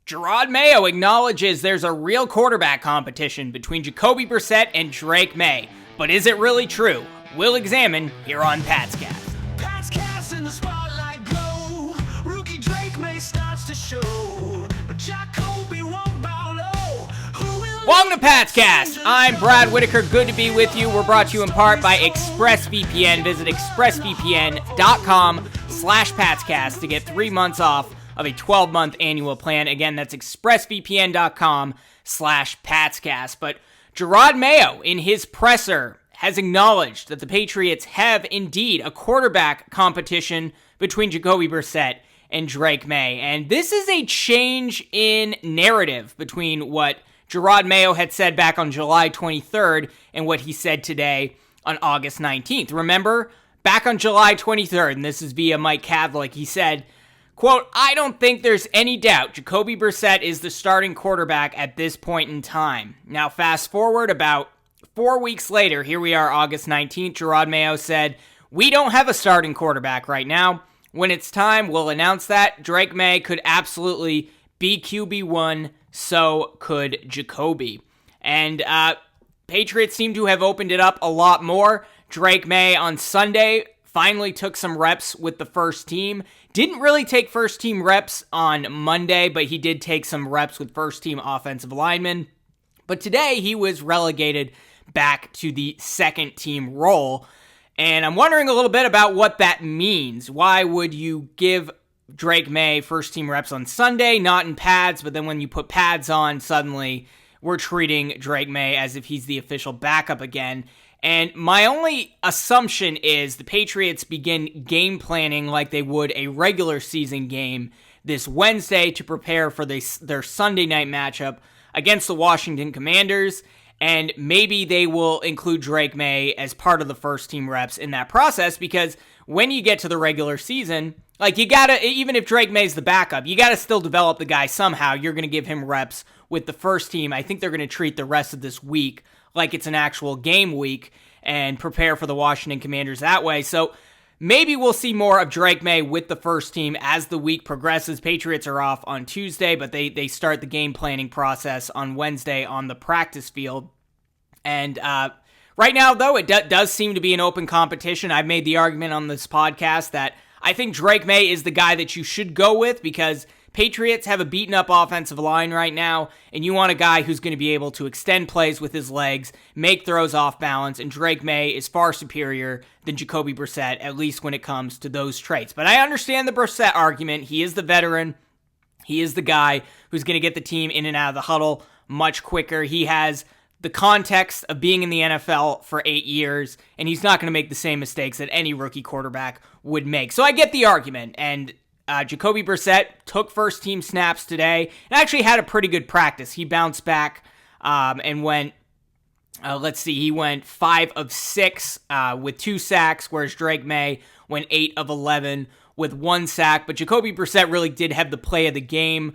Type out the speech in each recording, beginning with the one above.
Jerod Mayo acknowledges there's a real quarterback competition between Jacoby Brissett and Drake Maye. But is it really true? We'll examine here on Pat's Cast. Pat's Cast in the spotlight glow. Rookie Drake Maye starts to show. But Jacoby won't bow low. Welcome to Pat's Cast. I'm Brad Whitaker. Good to be with you. We're brought to you in part by ExpressVPN. Visit expressvpn.com/PatsCast to get 3 months off of a 12-month annual plan. Again, that's expressvpn.com/PatsCast. But Jerod Mayo, in his presser, has acknowledged that the Patriots have indeed a quarterback competition between Jacoby Brissett and Drake Maye. And this is a change in narrative between what Jerod Mayo had said back on July 23rd and what he said today on August 19th. Remember, back on July 23rd, and this is via Mike Kavlik, he said, quote, "I don't think there's any doubt Jacoby Brissett is the starting quarterback at this point in time." Now, fast forward about 4 weeks later, here we are, August 19th, Jerod Mayo said, "We don't have a starting quarterback right now. When it's time, we'll announce that. Drake Maye could absolutely be QB1, so could Jacoby." And Patriots seem to have opened it up a lot more. Drake Maye on Sunday finally took some reps with the first team. Didn't really take first team reps on Monday, but he did take some reps with first team offensive linemen. But today he was relegated back to the second team role. And I'm wondering a little bit about what that means. Why would you give Drake Maye first team reps on Sunday, not in pads, but then when you put pads on, suddenly we're treating Drake Maye as if he's the official backup again? And my only assumption is the Patriots begin game planning like they would a regular season game this Wednesday to prepare for their Sunday night matchup against the Washington Commanders. And maybe they will include Drake Maye as part of the first team reps in that process, because when you get to the regular season, like, you gotta, even if Drake Maye's the backup, you gotta still develop the guy somehow. You're gonna give him reps with the first team. I think they're gonna treat the rest of this week like it's an actual game week and prepare for the Washington Commanders that way. So maybe we'll see more of Drake Maye with the first team as the week progresses. Patriots are off on Tuesday, but they start the game planning process on Wednesday on the practice field. And right now, though, it does seem to be an open competition. I've made the argument on this podcast that I think Drake Maye is the guy that you should go with, because Patriots have a beaten-up offensive line right now, and you want a guy who's going to be able to extend plays with his legs, make throws off balance, and Drake Maye is far superior than Jacoby Brissett, at least when it comes to those traits. But I understand the Brissett argument. He is the veteran. He is the guy who's going to get the team in and out of the huddle much quicker. He has the context of being in the NFL for 8 years, and he's not going to make the same mistakes that any rookie quarterback would make. So I get the argument, and Jacoby Brissett took first team snaps today and actually had a pretty good practice. He bounced back and went, he went 5 of 6 with 2 sacks, whereas Drake Maye went 8 of 11 with 1 sack. But Jacoby Brissett really did have the play of the game.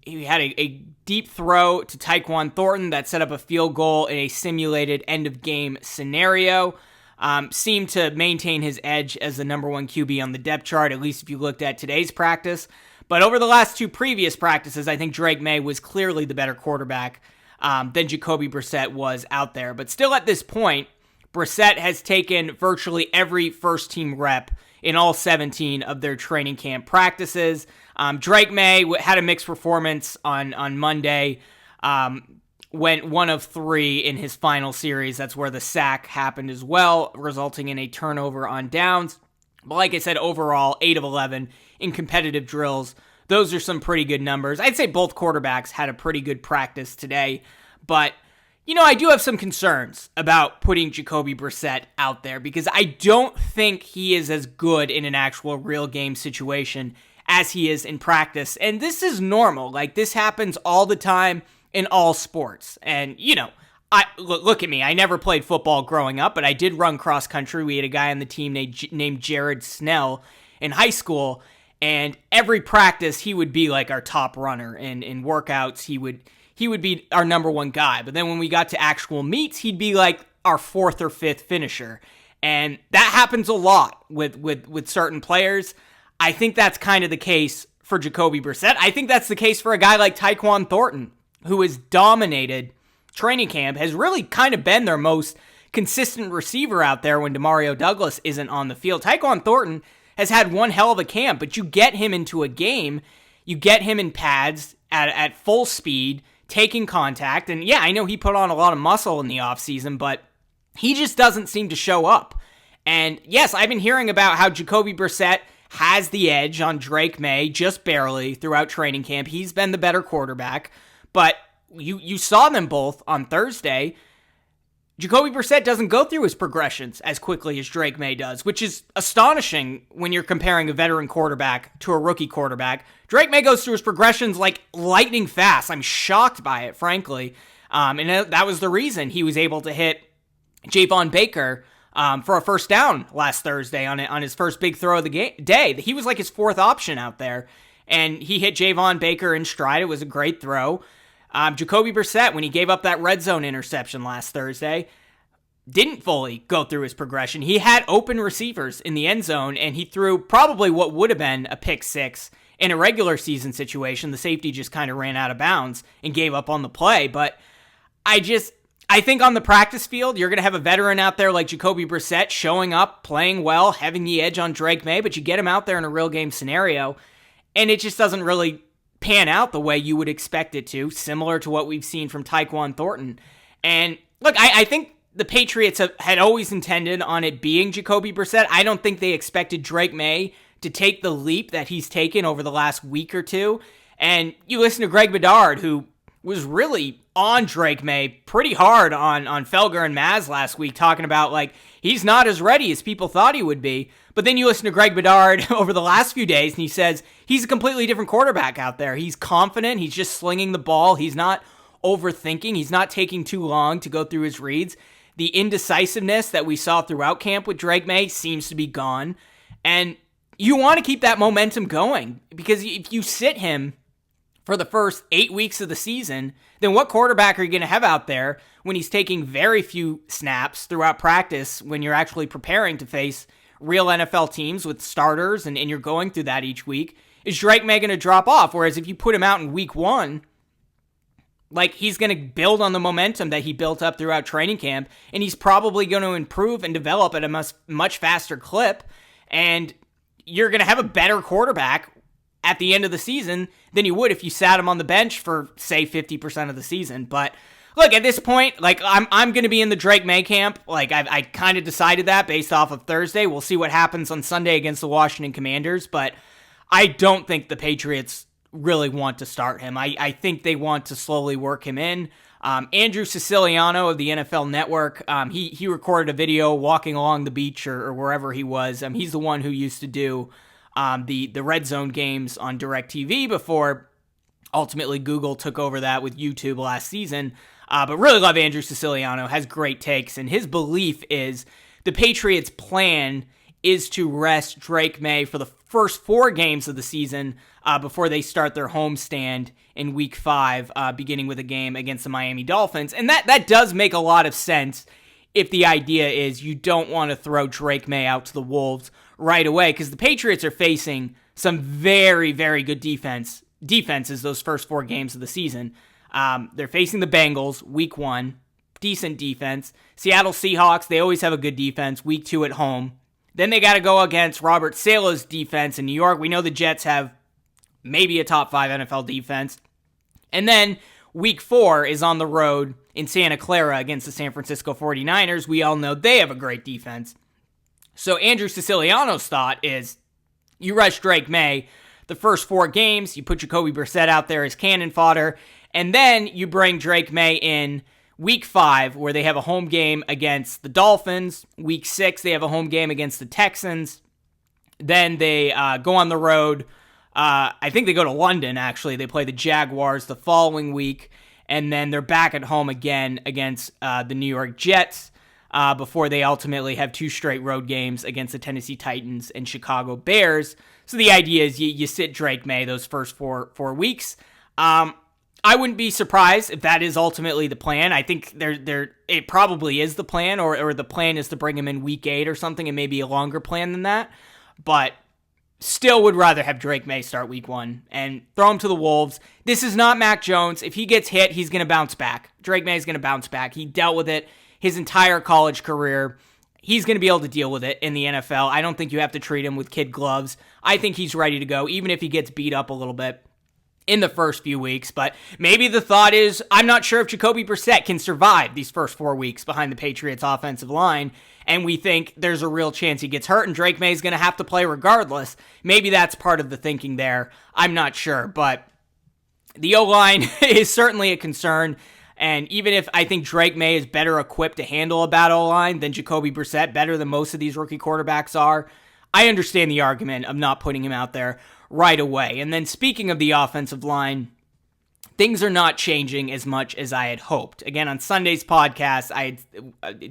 He had a deep throw to Tyquan Thornton that set up a field goal in a simulated end-of-game scenario. Seemed to maintain his edge as the number 1 QB on the depth chart, at least if you looked at today's practice. But over the last 2 previous practices, I think Drake Maye was clearly the better quarterback than Jacoby Brissett was out there. But still at this point, Brissett has taken virtually every first-team rep in all 17 of their training camp practices. Drake Maye had a mixed performance on Monday. Went 1 of 3 in his final series. That's where the sack happened as well, resulting in a turnover on downs. But like I said, overall, 8 of 11 in competitive drills. Those are some pretty good numbers. I'd say both quarterbacks had a pretty good practice today. But, I do have some concerns about putting Jacoby Brissett out there, because I don't think he is as good in an actual real game situation as he is in practice. And this is normal. Like, this happens all the time in all sports. And, look at me. I never played football growing up, but I did run cross country. We had a guy on the team named Jared Snell in high school, and every practice he would be like our top runner. And in workouts, he would be our number 1 guy. But then when we got to actual meets, he'd be like our 4th or 5th finisher. And that happens a lot with certain players. I think that's kind of the case for Jacoby Brissett. I think that's the case for a guy like Tyquan Thornton, who has dominated training camp, has really kind of been their most consistent receiver out there when Demario Douglas isn't on the field. Tyquan Thornton has had one hell of a camp, but you get him into a game, you get him in pads at full speed, taking contact, and yeah, I know he put on a lot of muscle in the offseason, but he just doesn't seem to show up. And yes, I've been hearing about how Jacoby Brissett has the edge on Drake Maye, just barely, throughout training camp. He's been the better quarterback, but you saw them both on Thursday. Jacoby Brissett doesn't go through his progressions as quickly as Drake Maye does, which is astonishing when you're comparing a veteran quarterback to a rookie quarterback. Drake Maye goes through his progressions like lightning fast. I'm shocked by it, frankly. And that was the reason he was able to hit Javon Baker for a first down last Thursday on his first big throw of the day. He was like his fourth option out there, and he hit Javon Baker in stride. It was a great throw. Jacoby Brissett, when he gave up that red zone interception last Thursday, didn't fully go through his progression. He had open receivers in the end zone, and he threw probably what would have been a pick six in a regular season situation. The safety just kind of ran out of bounds and gave up on the play. But I think on the practice field, you're going to have a veteran out there like Jacoby Brissett showing up, playing well, having the edge on Drake Maye, but you get him out there in a real game scenario, and it just doesn't really pan out the way you would expect it to, similar to what we've seen from Tyquan Thornton. And look, I think the Patriots had always intended on it being Jacoby Brissett. I don't think they expected Drake Maye to take the leap that he's taken over the last week or two. And you listen to Greg Bedard, who was really on Drake Maye pretty hard on Felger and Maz last week, talking about like he's not as ready as people thought he would be. But then you listen to Greg Bedard over the last few days, and he says he's a completely different quarterback out there. He's confident. He's just slinging the ball. He's not overthinking. He's not taking too long to go through his reads. The indecisiveness that we saw throughout camp with Drake Maye seems to be gone. And you want to keep that momentum going, because if you sit him for the first 8 weeks of the season, then what quarterback are you going to have out there when he's taking very few snaps throughout practice when you're actually preparing to face real NFL teams with starters and you're going through that each week? Is Drake Maye going to drop off? Whereas if you put him out in week one, like he's going to build on the momentum that he built up throughout training camp, and he's probably going to improve and develop at a much faster clip, and you're going to have a better quarterback at the end of the season than you would if you sat him on the bench for, say, 50% of the season. But look, at this point, like I'm going to be in the Drake Maye camp. Like I kind of decided that based off of Thursday. We'll see what happens on Sunday against the Washington Commanders, but I don't think the Patriots really want to start him. I think they want to slowly work him in. Andrew Siciliano of the NFL Network, he recorded a video walking along the beach or wherever he was. He's the one who used to do the red zone games on DirecTV before ultimately Google took over that with YouTube last season. But really love Andrew Siciliano, has great takes, and his belief is the Patriots' plan is to rest Drake Maye for the first 4 games of the season before they start their homestand in week 5, beginning with a game against the Miami Dolphins. And that does make a lot of sense if the idea is you don't want to throw Drake Maye out to the Wolves right away, because the Patriots are facing some very, very good defenses those first 4 games of the season. They're facing the Bengals, week 1, decent defense. Seattle Seahawks, they always have a good defense, week 2 at home. Then they got to go against Robert Saleh's defense in New York. We know the Jets have maybe a top 5 NFL defense. And then week 4 is on the road in Santa Clara against the San Francisco 49ers. We all know they have a great defense. So Andrew Siciliano's thought is you rush Drake Maye the first 4 games, you put Jacoby Brissett out there as cannon fodder, and then you bring Drake Maye in week 5, where they have a home game against the Dolphins. Week 6, they have a home game against the Texans. Then they go on the road. I think they go to London, actually. They play the Jaguars the following week. And then they're back at home again against the New York Jets before they ultimately have 2 straight road games against the Tennessee Titans and Chicago Bears. So the idea is you sit Drake Maye those first 4 weeks. I wouldn't be surprised if that is ultimately the plan. I think it probably is the plan, or the plan is to bring him in week 8 or something, and maybe a longer plan than that. But still would rather have Drake Maye start week 1 and throw him to the Wolves. This is not Mac Jones. If he gets hit, he's going to bounce back. Drake Maye is going to bounce back. He dealt with it his entire college career. He's going to be able to deal with it in the NFL. I don't think you have to treat him with kid gloves. I think he's ready to go, even if he gets beat up a little bit in the first few weeks. But maybe the thought is, I'm not sure if Jacoby Brissett can survive these first 4 weeks behind the Patriots offensive line, and we think there's a real chance he gets hurt and Drake Maye is going to have to play regardless. Maybe that's part of the thinking there. I'm not sure, but the O-line is certainly a concern. And even if I think Drake Maye is better equipped to handle a bad O-line than Jacoby Brissett, better than most of these rookie quarterbacks are, I understand the argument of not putting him out there right away. And then speaking of the offensive line, things are not changing as much as I had hoped. Again, on Sunday's podcast,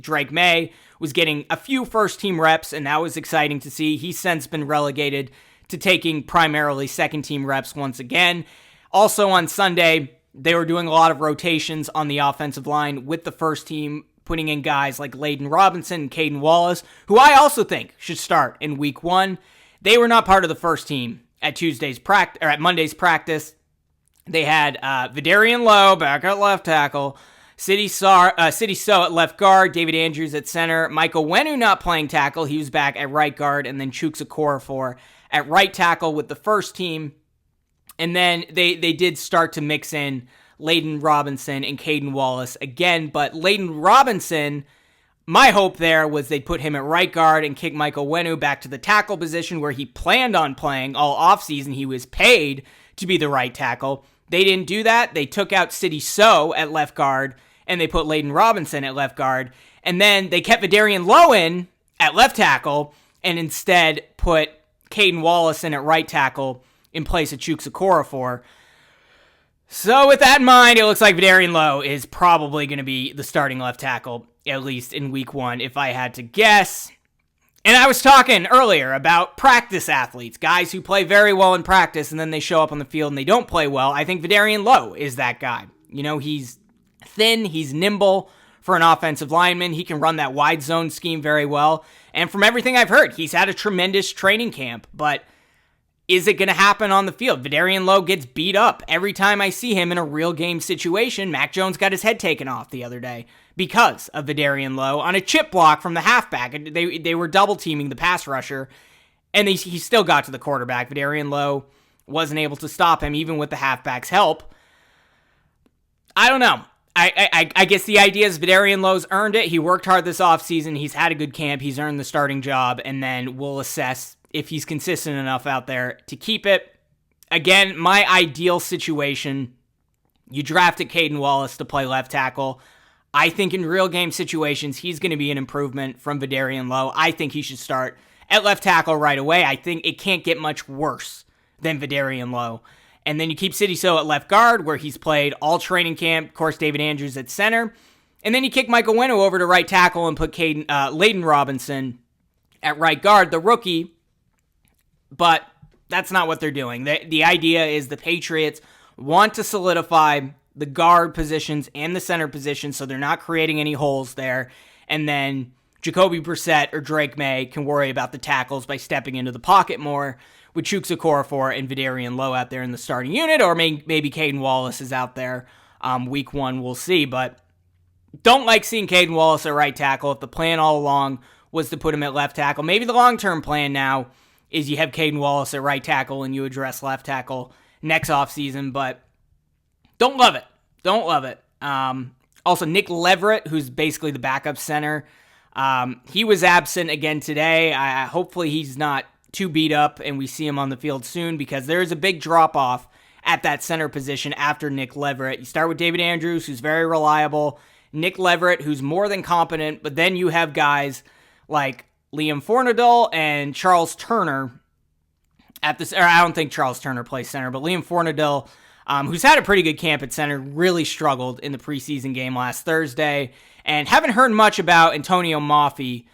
Drake Maye was getting a few first-team reps, and that was exciting to see. He's since been relegated to taking primarily second-team reps once again. Also on Sunday, they were doing a lot of rotations on the offensive line with the first team, putting in guys like Layden Robinson and Caden Wallace, who I also think should start in week 1. They were not part of the first team at Monday's practice. They had Vidarian Lowe back at left tackle, City So at left guard, David Andrews at center, Michael Wenu not playing tackle, he was back at right guard, and then Chuks Okorafor at right tackle with the first team. And then they did start to mix in Layden Robinson and Caden Wallace again, but Layden Robinson, my hope there was they'd put him at right guard and kick Michael Wenu back to the tackle position where he planned on playing all offseason. He was paid to be the right tackle. They didn't do that. They took out City So at left guard, and they put Layden Robinson at left guard. And then they kept Vidarian Lowe in at left tackle, and instead put Caden Wallace in at right tackle in place of Chuks Okorafor. So with that in mind, it looks like Vidarian Lowe is probably going to be the starting left tackle, at least in week 1, if I had to guess. And I was talking earlier about practice athletes, guys who play very well in practice and then they show up on the field and they don't play well. I think Vidarian Lowe is that guy. You know, he's thin, he's nimble for an offensive lineman. He can run that wide zone scheme very well. And from everything I've heard, he's had a tremendous training camp, but is it going to happen on the field? Vidarian Lowe gets beat up every time I see him in a real game situation. Mac Jones got his head taken off the other day because of Vidarian Lowe on a chip block from the halfback. They were double teaming the pass rusher, and he still got to the quarterback. Vidarian Lowe wasn't able to stop him, even with the halfback's help. I don't know. I guess the idea is Vidarian Lowe's earned it. He worked hard this offseason. He's had a good camp. He's earned the starting job, and then we'll assess if he's consistent enough out there to keep it. Again, my ideal situation, you drafted Caden Wallace to play left tackle. I think in real game situations, he's going to be an improvement from Vidarian Lowe. I think he should start at left tackle right away. I think it can't get much worse than Vidarian Lowe. And then you keep City So at left guard, where he's played all training camp. Of course, David Andrews at center. And then you kick Michael Wenu over to right tackle and put Layden Robinson at right guard, the rookie. But that's not what they're doing. The idea is the Patriots want to solidify the guard positions and the center position so they're not creating any holes there. And then Jacoby Brissett or Drake Maye can worry about the tackles by stepping into the pocket more with Chuks Okorafor and Vidarian Lowe out there in the starting unit, or maybe Caden Wallace is out there week 1. We'll see. But don't like seeing Caden Wallace at right tackle. If the plan all along was to put him at left tackle, maybe the long-term plan now is you have Caden Wallace at right tackle and you address left tackle next offseason, but don't love it. Don't love it. Also, Nick Leverett, who's basically the backup center, he was absent again today. Hopefully he's not too beat up and we see him on the field soon, because there is a big drop-off at that center position after Nick Leverett. You start with David Andrews, who's very reliable, Nick Leverett, who's more than competent, but then you have guys like Liam Fornadell and Charles Turner at this. Or I don't think Charles Turner plays center, but Liam Fornadell, who's had a pretty good camp at center, really struggled in the preseason game last Thursday. And haven't heard much about Antonio Maffei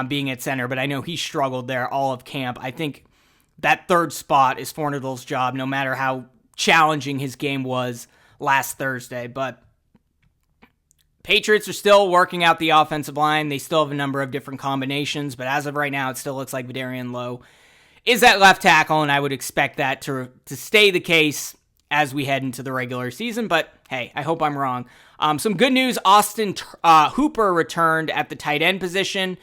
being at center, but I know he struggled there all of camp. I think that third spot is Fornadell's job, no matter how challenging his game was last Thursday. But Patriots are still working out the offensive line. They still have a number of different combinations, but as of right now, it still looks like Vidarian Lowe is at left tackle, and I would expect that to stay the case as we head into the regular season, but hey, I hope I'm wrong. Some good news, Austin Hooper returned at the tight end position.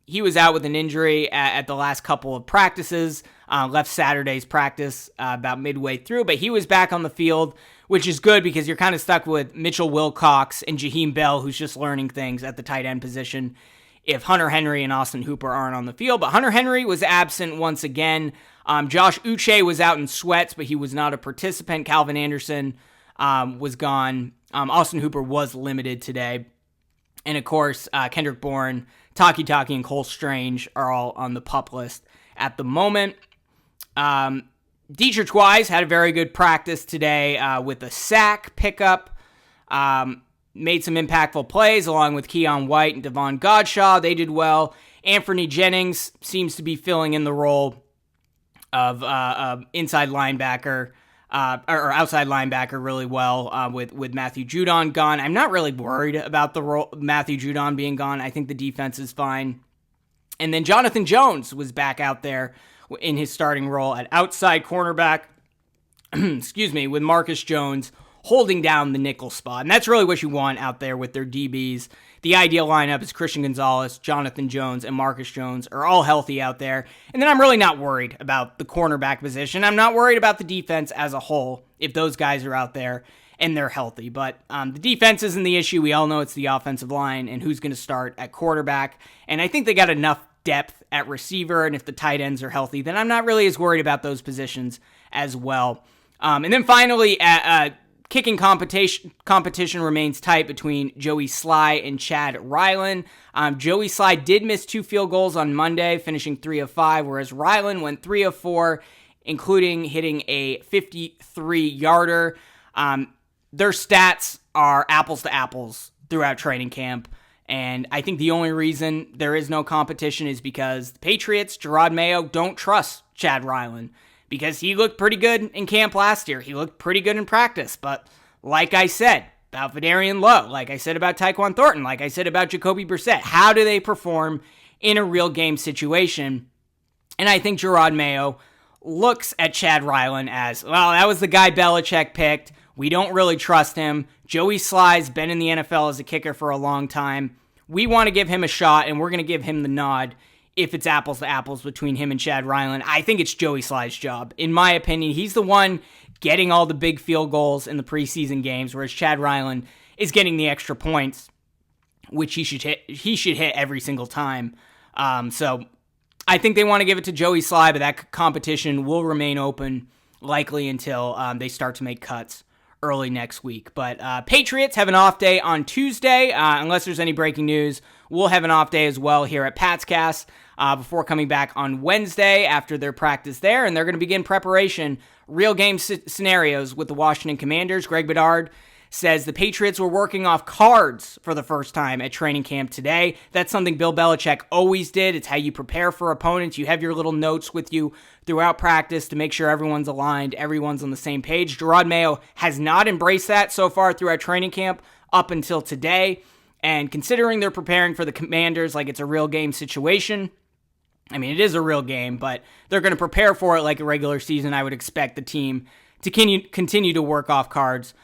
He was out with an injury at the last couple of practices, left Saturday's practice about midway through, but he was back on the field, which is good because you're kind of stuck with Mitchell Wilcox and Jaheim Bell, who's just learning things at the tight end position, if Hunter Henry and Austin Hooper aren't on the field. But Hunter Henry was absent once again. Josh Uche was out in sweats, but he was not a participant. Calvin Anderson was gone. Austin Hooper was limited today. And of course, Kendrick Bourne, Taki, and Cole Strange are all on the PUP list at the moment. Dietrich Wise had a very good practice today with a sack pickup. Made some impactful plays along with Keon White and Devon Godshaw. They did well. Anthony Jennings seems to be filling in the role of inside linebacker or outside linebacker really well with Matthew Judon gone. I'm not really worried about the role Matthew Judon being gone. I think the defense is fine. And then Jonathan Jones was back out there in his starting role at outside cornerback. Excuse me, with Marcus Jones holding down the nickel spot. And that's really what you want out there with their DBs. The ideal lineup is Christian Gonzalez, Jonathan Jones, and Marcus Jones are all healthy out there. And then I'm really not worried about the cornerback position. I'm not worried about the defense as a whole if those guys are out there and they're healthy. But the defense isn't the issue. We all know it's the offensive line and who's going to start at quarterback. And I think they got enough depth at receiver, and if the tight ends are healthy, then I'm not really as worried about those positions as well. And then finally, kicking competition remains tight between Joey Sly and Chad Ryland. Joey Sly did miss 2 field goals on Monday, finishing 3 of 5, whereas Ryland went 3 of 4, including hitting a 53-yarder. Their stats are apples to apples throughout training camp, and I think the only reason there is no competition is because the Patriots, Jerod Mayo, don't trust Chad Ryland. Because he looked pretty good in camp last year. He looked pretty good in practice. But like I said about Vidarian Lowe, like I said about Tyquan Thornton, like I said about Jacoby Brissett, how do they perform in a real game situation? And I think Jerod Mayo looks at Chad Ryland as, well, that was the guy Belichick picked. We don't really trust him. Joey Sly's been in the NFL as a kicker for a long time. We want to give him a shot, and we're going to give him the nod. If it's apples to apples between him and Chad Ryland, I think it's Joey Sly's job. In my opinion, he's the one getting all the big field goals in the preseason games, whereas Chad Ryland is getting the extra points, which he should hit every single time. So I think they want to give it to Joey Sly, but that competition will remain open likely until they start to make cuts early next week. But Patriots have an off day on Tuesday, unless there's any breaking news. We'll have an off day as well here at Patscast before coming back on Wednesday after their practice there, and they're going to begin preparation, real game scenarios with the Washington Commanders. Greg Bedard says the Patriots were working off cards for the first time at training camp today. That's something Bill Belichick always did. It's how you prepare for opponents. You have your little notes with you throughout practice to make sure everyone's aligned, everyone's on the same page. Jerod Mayo has not embraced that so far throughout training camp up until today. And considering they're preparing for the Commanders like it's a real game situation, I mean, it is a real game, but they're going to prepare for it like a regular season. I would expect the team to continue to work off cards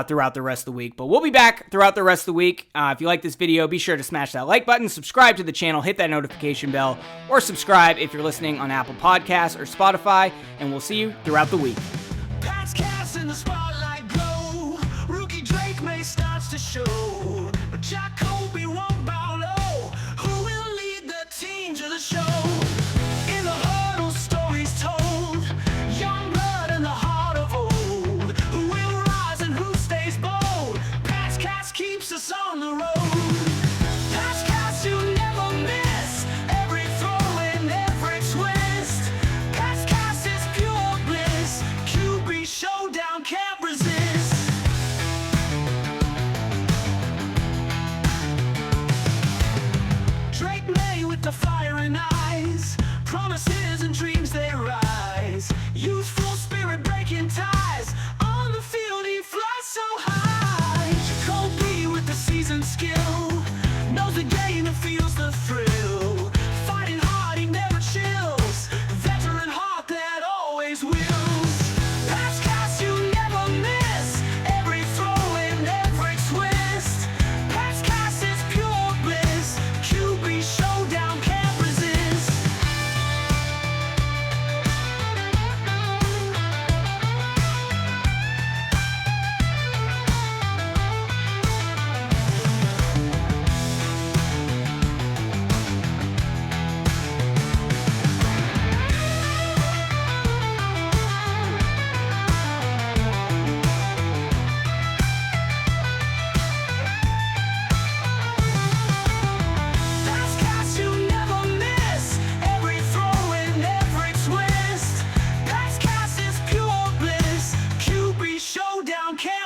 throughout the rest of the week. But we'll be back throughout the rest of the week. If you like this video, be sure to smash that like button, subscribe to the channel, hit that notification bell, or subscribe if you're listening on Apple Podcasts or Spotify, and we'll see you throughout the week. Pats cast in the spotlight glow. Rookie Drake May starts to show. But Jacoby won't bow low. Who will lead the team to the show? In the huddle, stories told. Young blood in the heart of old. Who will rise and who stays bold? Pats cast keeps us on the road. Pats cast you never miss. Every throw and every twist. Pats cast is pure bliss. QB showdown can't resist. don't care